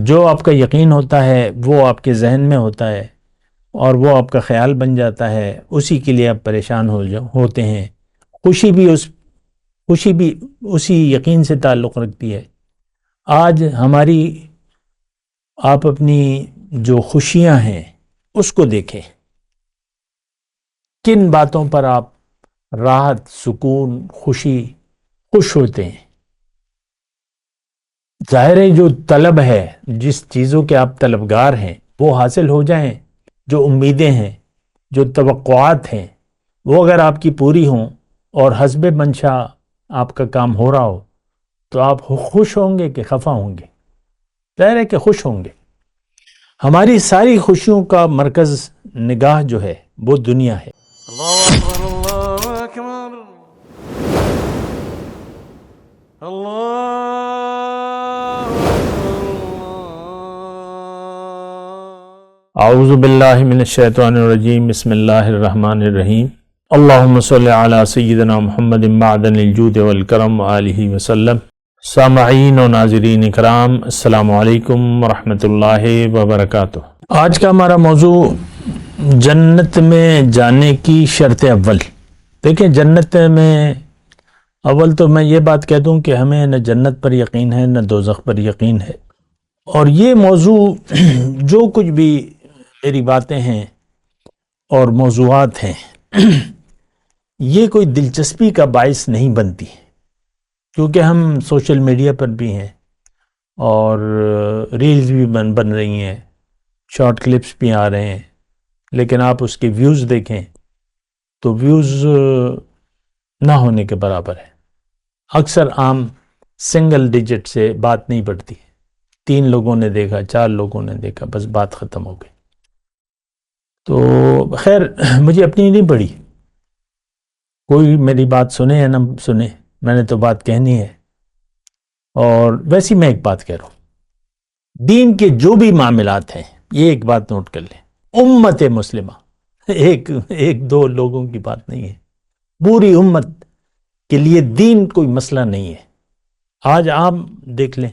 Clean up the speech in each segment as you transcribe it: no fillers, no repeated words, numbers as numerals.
جو آپ کا یقین ہوتا ہے وہ آپ کے ذہن میں ہوتا ہے اور وہ آپ کا خیال بن جاتا ہے، اسی کے لیے آپ پریشان ہوتے ہیں۔ خوشی بھی اسی یقین سے تعلق رکھتی ہے۔ آج آپ اپنی جو خوشیاں ہیں اس کو دیکھیں، کن باتوں پر آپ راحت، سکون، خوش ہوتے ہیں۔ ظاہر ہے جو طلب ہے، جس چیزوں کے آپ طلبگار ہیں وہ حاصل ہو جائیں، جو امیدیں ہیں، جو توقعات ہیں، وہ اگر آپ کی پوری ہوں اور حسب منشا آپ کا کام ہو رہا ہو تو آپ خوش ہوں گے کہ خفا ہوں گے؟ ظاہر ہے کہ خوش ہوں گے۔ ہماری ساری خوشیوں کا مرکز نگاہ جو ہے وہ دنیا ہے۔ اللہ اکبر، اللہ اکبر، اللہ اعوذ باللہ من الشیطان الرجیم، بسم اللہ الرحمن الرحیم۔ اللہم صلی علی سیدنا محمد معدن الجود والکرم وآلہ وسلم۔ سامعین و ناظرین اکرام، السلام علیکم ورحمۃ اللہ وبرکاتہ۔ آج کا ہمارا موضوع جنت میں جانے کی شرط اول۔ دیکھیں، جنت میں اول تو میں یہ بات کہہ دوں کہ ہمیں نہ جنت پر یقین ہے نہ دوزخ پر یقین ہے، اور یہ موضوع جو کچھ بھی میری باتیں ہیں اور موضوعات ہیں یہ کوئی دلچسپی کا باعث نہیں بنتی، کیونکہ ہم سوشل میڈیا پر بھی ہیں اور ریلز بھی بن رہی ہیں، شارٹ کلپس بھی آ رہے ہیں، لیکن آپ اس کے ویوز دیکھیں تو ویوز نہ ہونے کے برابر ہے۔ اکثر عام سنگل ڈیجٹ سے بات نہیں بڑھتی، 3 لوگوں نے دیکھا، 4 لوگوں نے دیکھا، بس بات ختم ہو گئی۔ تو خیر، مجھے اپنی نہیں پڑی، کوئی میری بات سنے یا نہ سنے، میں نے تو بات کہنی ہے۔ اور ویسی میں ایک بات کہہ رہا ہوں، دین کے جو بھی معاملات ہیں، یہ ایک بات نوٹ کر لیں، امت مسلمہ، ایک دو لوگوں کی بات نہیں ہے، پوری امت کے لیے دین کوئی مسئلہ نہیں ہے۔ آج آپ دیکھ لیں،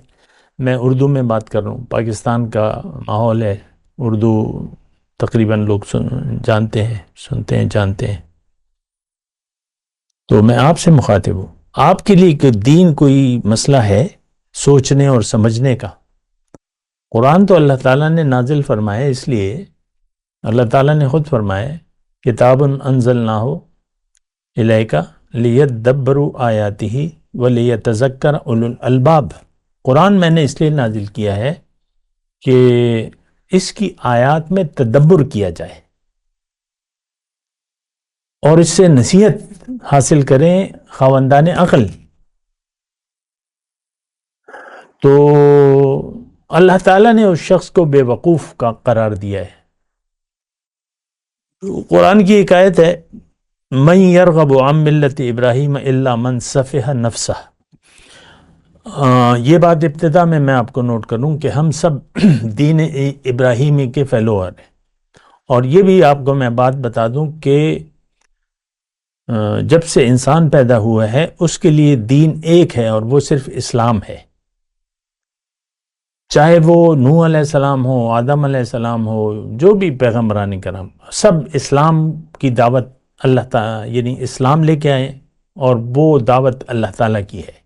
میں اردو میں بات کر رہا ہوں، پاکستان کا ماحول ہے، اردو تقریباً لوگ جانتے ہیں، سنتے ہیں، جانتے ہیں، تو میں آپ سے مخاطب ہوں۔ آپ کے لیے کہ دین کوئی مسئلہ ہے سوچنے اور سمجھنے کا؟ قرآن تو اللہ تعالیٰ نے نازل فرمایا، اس لیے اللہ تعالیٰ نے خود فرمایا کتاب انزلناہ الیک لیدبروا آیاتہ ولیتذکر اولو الالباب۔ قرآن میں نے اس لیے نازل کیا ہے کہ اس کی آیات میں تدبر کیا جائے اور اس سے نصیحت حاصل کریں خاوندان عقل۔ تو اللہ تعالیٰ نے اس شخص کو بے وقوف کا قرار دیا ہے۔ قرآن کی ایک آیت ہے، من یرغب عن ملت ابراہیم الا من سفہ نفسہ۔ یہ بات ابتدا میں آپ کو نوٹ کروں کہ ہم سب دین ابراہیمی کے فیلوور ہیں، اور یہ بھی آپ کو میں بات بتا دوں کہ جب سے انسان پیدا ہوا ہے اس کے لیے دین ایک ہے، اور وہ صرف اسلام ہے۔ چاہے وہ نوح علیہ السلام ہو، آدم علیہ السلام ہو، جو بھی پیغمبران کرام، سب اسلام کی دعوت اللہ تعالیٰ یعنی اسلام لے کے آئے، اور وہ دعوت اللہ تعالیٰ کی ہے۔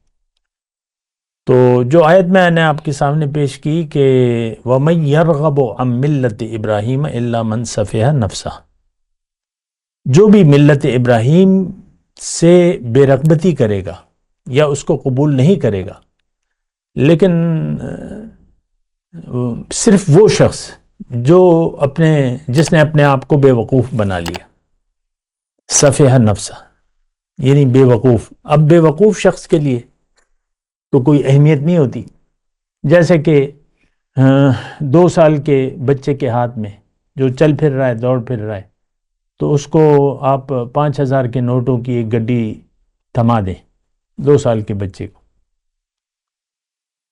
تو جو آیت میں نے آپ کے سامنے پیش کی کہ وَمَن يَرْغَبُ عَن مِلَّةِ إِبْرَاهِيمَ إِلَّا مَن سَفِهَ نَفْسَهُ، جو بھی ملت ابراہیم سے بے رغبتی کرے گا یا اس کو قبول نہیں کرے گا، لیکن صرف وہ شخص جس نے اپنے آپ کو بے وقوف بنا لیا، سفیہ نفسہ یعنی بے وقوف۔ اب بے وقوف شخص کے لیے تو کوئی اہمیت نہیں ہوتی، جیسے کہ 2 سال کے بچے کے ہاتھ میں جو چل پھر رہا ہے، دوڑ پھر رہا ہے، تو اس کو آپ 5,000 کے نوٹوں کی ایک گڈی تھما دیں 2 سال کے بچے کو،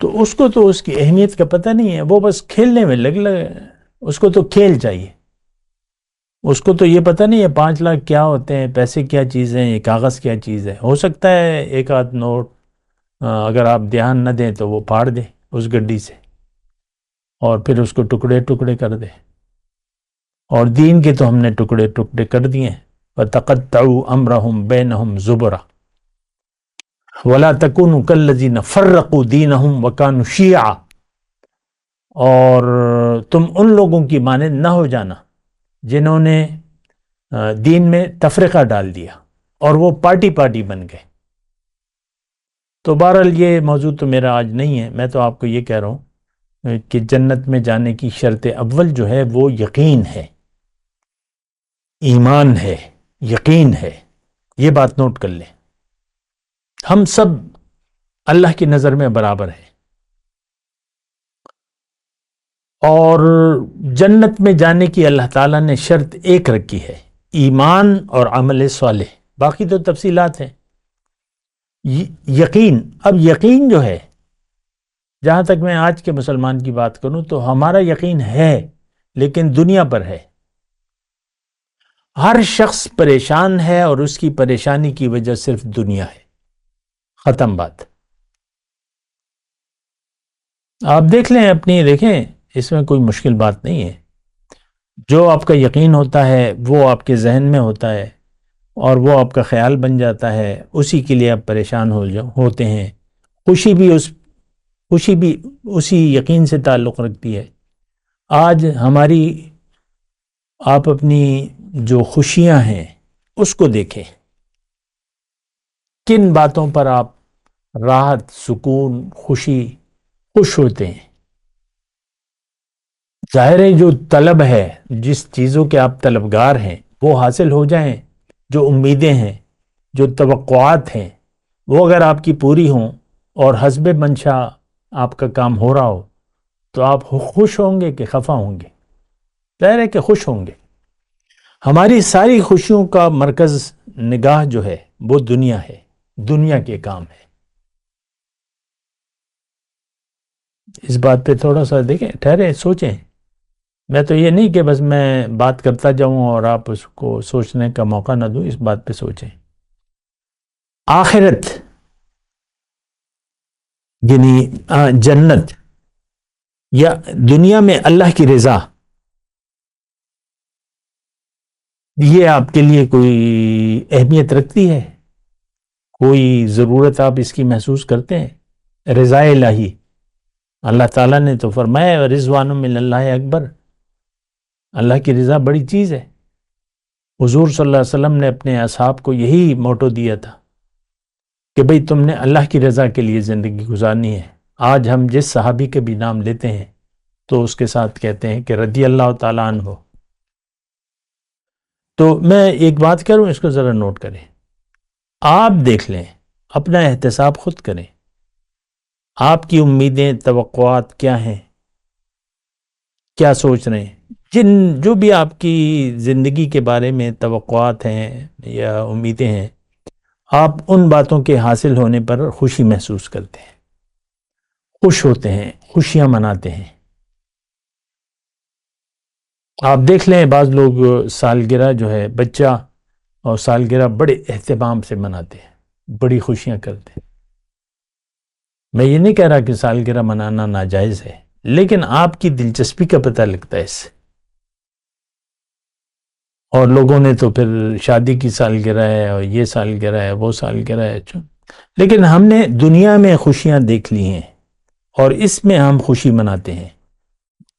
تو اس کو تو اس کی اہمیت کا پتہ نہیں ہے، وہ بس کھیلنے میں لگ اس کو تو کھیل چاہیے، اس کو تو یہ پتہ نہیں ہے 5 لاکھ کیا ہوتے ہیں، پیسے کیا چیز ہیں، یہ کاغذ کیا چیز ہے۔ ہو سکتا ہے ایک آدھ نوٹ اگر آپ دھیان نہ دیں تو وہ پھاڑ دیں اس گڈی سے، اور پھر اس کو ٹکڑے ٹکڑے کر دے. اور دین کے تو ہم نے ٹکڑے ٹکڑے کر دیے ہیں. وَتَقَطَّعُوا أَمْرَهُمْ بَيْنَهُمْ زُبُرًا وَلَا تَكُونُوا كَالَّذِينَ فَرَّقُوا دِينَهُمْ وَكَانُوا شِيَعًا. اور تم ان لوگوں کی مانند نہ ہو جانا جنہوں نے دین میں تفرقہ ڈال دیا اور وہ پارٹی پارٹی بن گئے. تو بہرحال یہ موضوع تو میرا آج نہیں ہے. میں تو آپ کو یہ کہہ رہا ہوں کہ جنت میں جانے کی شرط اول جو ہے وہ یقین ہے، ایمان ہے، یقین ہے. یہ بات نوٹ کر لیں. ہم سب اللہ کی نظر میں برابر ہیں، اور جنت میں جانے کی اللہ تعالیٰ نے شرط ایک رکھی ہے، ایمان اور عمل صالح. باقی تو تفصیلات ہیں. یقین، اب یقین جو ہے، جہاں تک میں آج کے مسلمان کی بات کروں تو ہمارا یقین ہے لیکن دنیا پر ہے. ہر شخص پریشان ہے اور اس کی پریشانی کی وجہ صرف دنیا ہے. ختم بات. آپ دیکھ لیں اپنی، دیکھیں اس میں کوئی مشکل بات نہیں ہے. جو آپ کا یقین ہوتا ہے وہ آپ کے ذہن میں ہوتا ہے اور وہ آپ کا خیال بن جاتا ہے، اسی کے لیے آپ پریشان ہوتے ہیں. خوشی بھی اسی یقین سے تعلق رکھتی ہے. آج آپ اپنی جو خوشیاں ہیں اس کو دیکھیں، کن باتوں پر آپ راحت، سکون، خوش ہوتے ہیں. ظاہر ہے جو طلب ہے، جس چیزوں کے آپ طلبگار ہیں وہ حاصل ہو جائیں، جو امیدیں ہیں، جو توقعات ہیں، وہ اگر آپ کی پوری ہوں اور حسب منشا آپ کا کام ہو رہا ہو تو آپ خوش ہوں گے کہ خفا ہوں گے؟ ظاہر ہے کہ خوش ہوں گے. ہماری ساری خوشیوں کا مرکز نگاہ جو ہے وہ دنیا ہے، دنیا کے کام ہے. اس بات پہ تھوڑا سا دیکھیں، ٹھہرے، سوچیں. میں تو یہ نہیں کہ بس میں بات کرتا جاؤں اور آپ اس کو سوچنے کا موقع نہ دوں. اس بات پہ سوچیں. آخرت یعنی جنت یا دنیا میں اللہ کی رضا، یہ آپ کے لیے کوئی اہمیت رکھتی ہے؟ کوئی ضرورت آپ اس کی محسوس کرتے ہیں؟ رضا الہی، اللہ تعالیٰ نے تو فرمایا رضوان من اللہ اکبر، اللہ کی رضا بڑی چیز ہے. حضور صلی اللہ علیہ وسلم نے اپنے اصحاب کو یہی موٹو دیا تھا کہ بھئی تم نے اللہ کی رضا کے لیے زندگی گزارنی ہے. آج ہم جس صحابی کے بھی نام لیتے ہیں تو اس کے ساتھ کہتے ہیں کہ رضی اللہ تعالیٰ عنہ. تو میں ایک بات کروں، اس کو ذرا نوٹ کریں. آپ دیکھ لیں، اپنا احتساب خود کریں. آپ کی امیدیں، توقعات کیا ہیں؟ کیا سوچ رہے ہیں؟ جو بھی آپ کی زندگی کے بارے میں توقعات ہیں یا امیدیں ہیں، آپ ان باتوں کے حاصل ہونے پر خوشی محسوس کرتے ہیں، خوش ہوتے ہیں، خوشیاں مناتے ہیں. آپ دیکھ لیں بعض لوگ سالگرہ جو ہے، بچہ اور سالگرہ بڑے اہتمام سے مناتے ہیں، بڑی خوشیاں کرتے ہیں. میں یہ نہیں کہہ رہا کہ سالگرہ منانا ناجائز ہے، لیکن آپ کی دلچسپی کا پتہ لگتا ہے اس سے. اور لوگوں نے تو پھر شادی کی سالگرہ ہے اور یہ سالگرہ ہے، وہ سالگرہ ہے. لیکن ہم نے دنیا میں خوشیاں دیکھ لی ہیں اور اس میں ہم خوشی مناتے ہیں.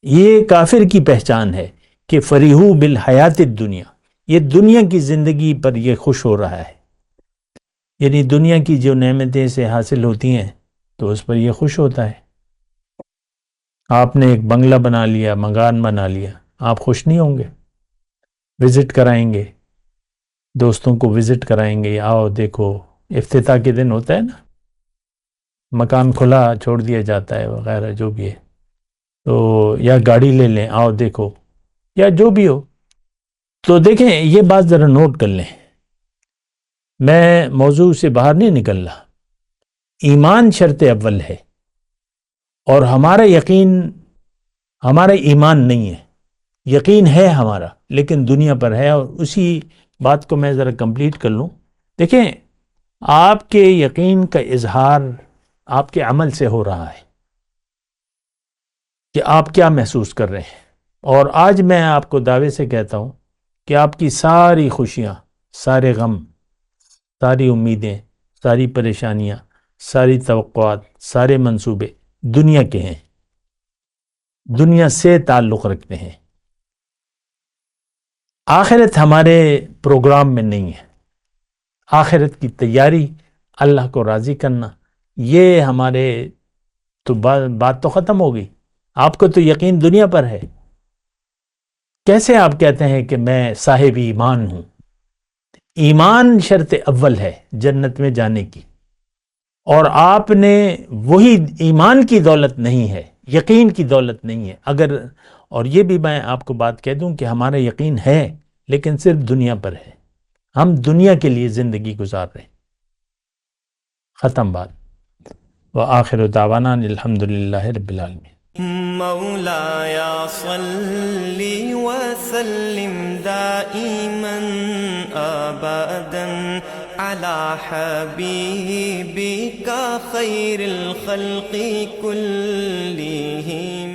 یہ کافر کی پہچان ہے کہ فریحو بالحیات الدنیا، یہ دنیا کی زندگی پر یہ خوش ہو رہا ہے. یعنی دنیا کی جو نعمتیں سے حاصل ہوتی ہیں تو اس پر یہ خوش ہوتا ہے. آپ نے ایک بنگلہ بنا لیا، مکان بنا لیا، آپ خوش نہیں ہوں گے؟ وزٹ کرائیں گے، دوستوں کو وزٹ کرائیں گے، آؤ دیکھو. افتتاح کے دن ہوتا ہے نا، مکان کھلا چھوڑ دیا جاتا ہے وغیرہ جو بھی ہے، تو یا گاڑی لے لیں، آؤ دیکھو، یا جو بھی ہو. تو دیکھیں یہ بات ذرا نوٹ کر لیں. میں موضوع سے باہر نہیں نکل رہا. ایمان شرط اول ہے اور ہمارا یقین، ہمارا ایمان نہیں ہے. یقین ہے ہمارا لیکن دنیا پر ہے. اور اسی بات کو میں ذرا کمپلیٹ کر لوں. دیکھیں آپ کے یقین کا اظہار آپ کے عمل سے ہو رہا ہے. کہ آپ کیا محسوس کر رہے ہیں. اور آج میں آپ کو دعوے سے کہتا ہوں کہ آپ کی ساری خوشیاں، سارے غم، ساری امیدیں، ساری پریشانیاں، ساری توقعات، سارے منصوبے دنیا کے ہیں، دنیا سے تعلق رکھتے ہیں. آخرت ہمارے پروگرام میں نہیں ہے. آخرت کی تیاری، اللہ کو راضی کرنا، یہ ہمارے تو بات تو ختم ہو گئی. آپ کو تو یقین دنیا پر ہے. کیسے آپ کہتے ہیں کہ میں صاحب ایمان ہوں؟ ایمان شرط اول ہے جنت میں جانے کی، اور آپ نے وہی ایمان کی دولت نہیں ہے، یقین کی دولت نہیں ہے. اگر، اور یہ بھی میں آپ کو بات کہہ دوں کہ ہمارا یقین ہے لیکن صرف دنیا پر ہے. ہم دنیا کے لیے زندگی گزار رہے ہیں. ختم بات. وآخر دعوانا الحمدللہ رب العالمین. مولاي صل وسلم دائما ابدا على حبيبك خير الخلق كلهم.